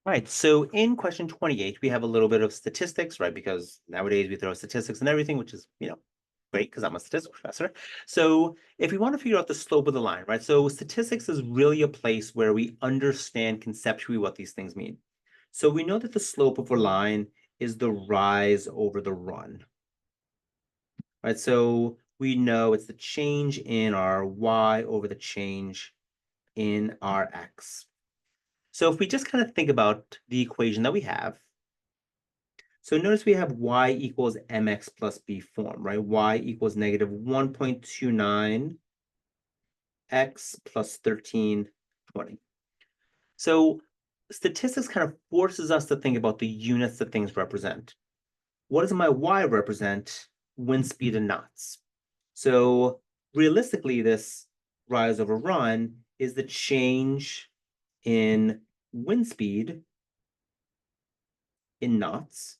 Right. So in question 28, we have a little bit of statistics, right? Because nowadays we throw statistics and everything, which is, great because I'm a statistics professor. So if we want to figure out the slope of the line, right? So statistics is really a place where we understand conceptually what these things mean. So we know that the slope of a line is the rise over the run, right? So we know it's the change in our y over the change in our x. So if we just kind of think about the equation that we have, so notice we have y equals mx plus b form, right? Y equals negative 1.29 x plus 1320. So statistics kind of forces us to think about the units that things represent. What does my y represent? Wind speed in knots. So realistically, this rise over run is the change in wind speed in knots.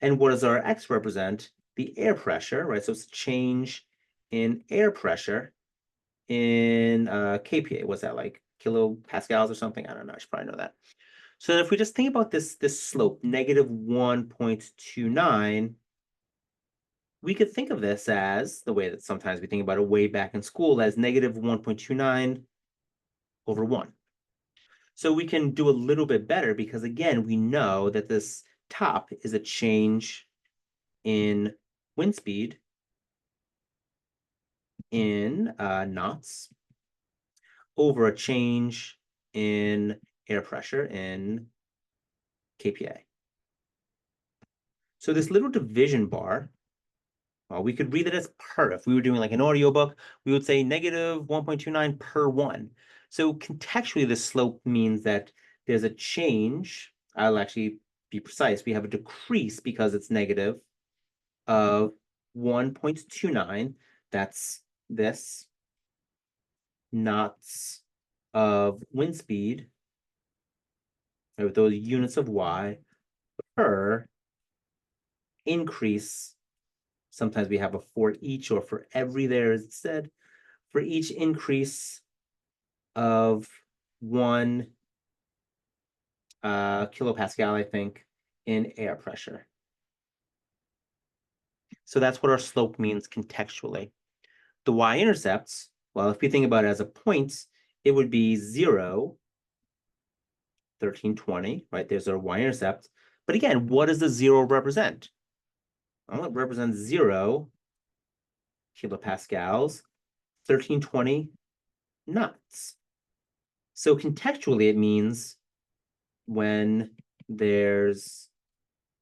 And what does our x represent? The air pressure, right? So it's a change in air pressure in kPa. What's that, like kilopascals or something? I don't know. I should probably know that. So if we just think about this slope, negative 1.29, we could think of this as the way that sometimes we think about it way back in school as negative 1.29 over 1. So we can do a little bit better because, again, we know that this top is a change in wind speed in knots over a change in air pressure in kPa. So this little division bar, we could read it as per. If we were doing like an audiobook, we would say negative 1.29 per 1. So contextually, the slope means that there's a change. I'll actually be precise. We have a decrease because it's negative of 1.29. That's this knots of wind speed, right, with those units of y per increase. Sometimes we have a for each or for every there as it said, for each increase of 1 kilopascal, I think, in air pressure. So that's what our slope means contextually. The y-intercepts, well, if we think about it as a point, it would be 0, 1320, right? There's our y-intercept. But again, what does the 0 represent? Well, it represents 0 kilopascals, 1320 knots. So contextually, it means when there's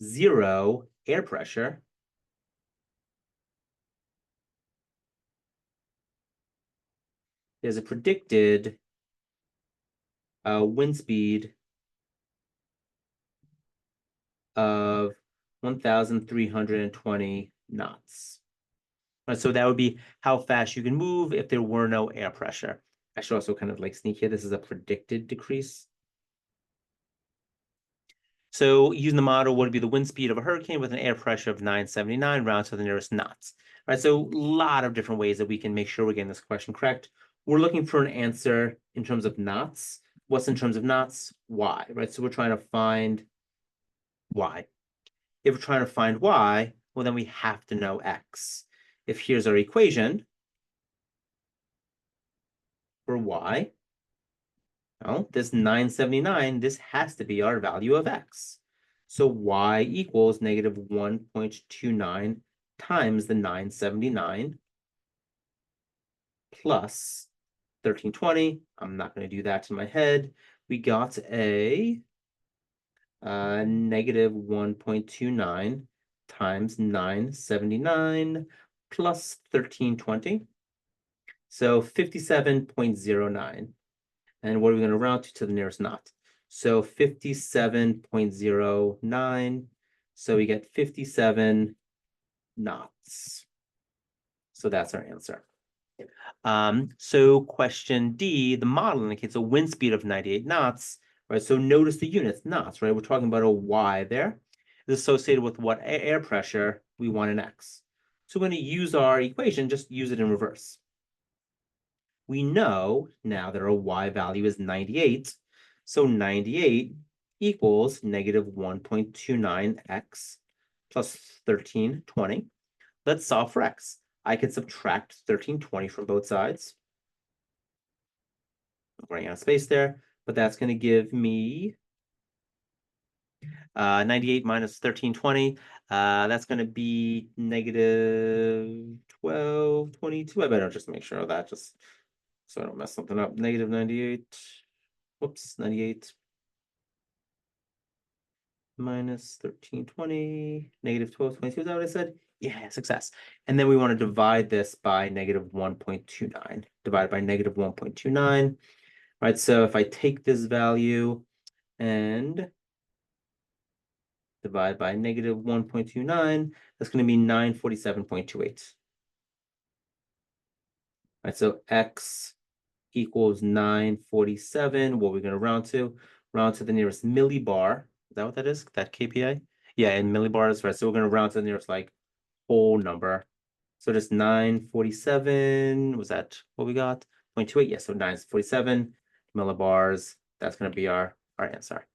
0 air pressure, there's a predicted wind speed of 1,320 knots. Right, so that would be how fast you can move if there were no air pressure. I should also kind of like sneak here. This is a predicted decrease. So using the model, what would be the wind speed of a hurricane with an air pressure of 979 round to the nearest knots? Right, so a lot of different ways that we can make sure we're getting this question correct. We're looking for an answer in terms of knots. What's in terms of knots? Y, right? So we're trying to find Y. If we're trying to find Y, well, then we have to know X. If here's our equation for Y, well, this 979, this has to be our value of X. So Y equals negative 1.29 times the 979 plus 1320. I'm not going to do that in my head. We got a negative 1.29 times 979 plus 1320. So 57.09. And what are we going to round to the nearest knot? So 57.09. So we get 57 knots. So that's our answer. So question D, the model indicates a wind speed of 98 knots, right? So notice the units, knots, right? We're talking about a Y there. Is associated with what air pressure we want in X. So we're going to use our equation, just use it in reverse. We know now that our Y value is 98. So 98 equals negative 1.29x plus 1320. Let's solve for x. I can subtract 1320 from both sides. I'm running out of space there, but that's going to give me 98 minus 1320. That's going to be negative 1222. I better just make sure of that, just so I don't mess something up. Negative 98. Whoops, 98 minus 1320, negative 1222. Is that what I said? Yeah, success. And then we want to divide this by negative 1.29. Divided by negative 1.29. Right, so if I take this value and divide by negative 1.29, that's going to be 947.28. Right, so x equals 947. What are we going to round to? Round to the nearest millibar. Is that what that is? That KPI? Yeah, in millibars, right? So we're going to round to the nearest like whole number. So just 947. Was that what we got? 0.28. Yeah, so 947 millibars. That's going to be our answer.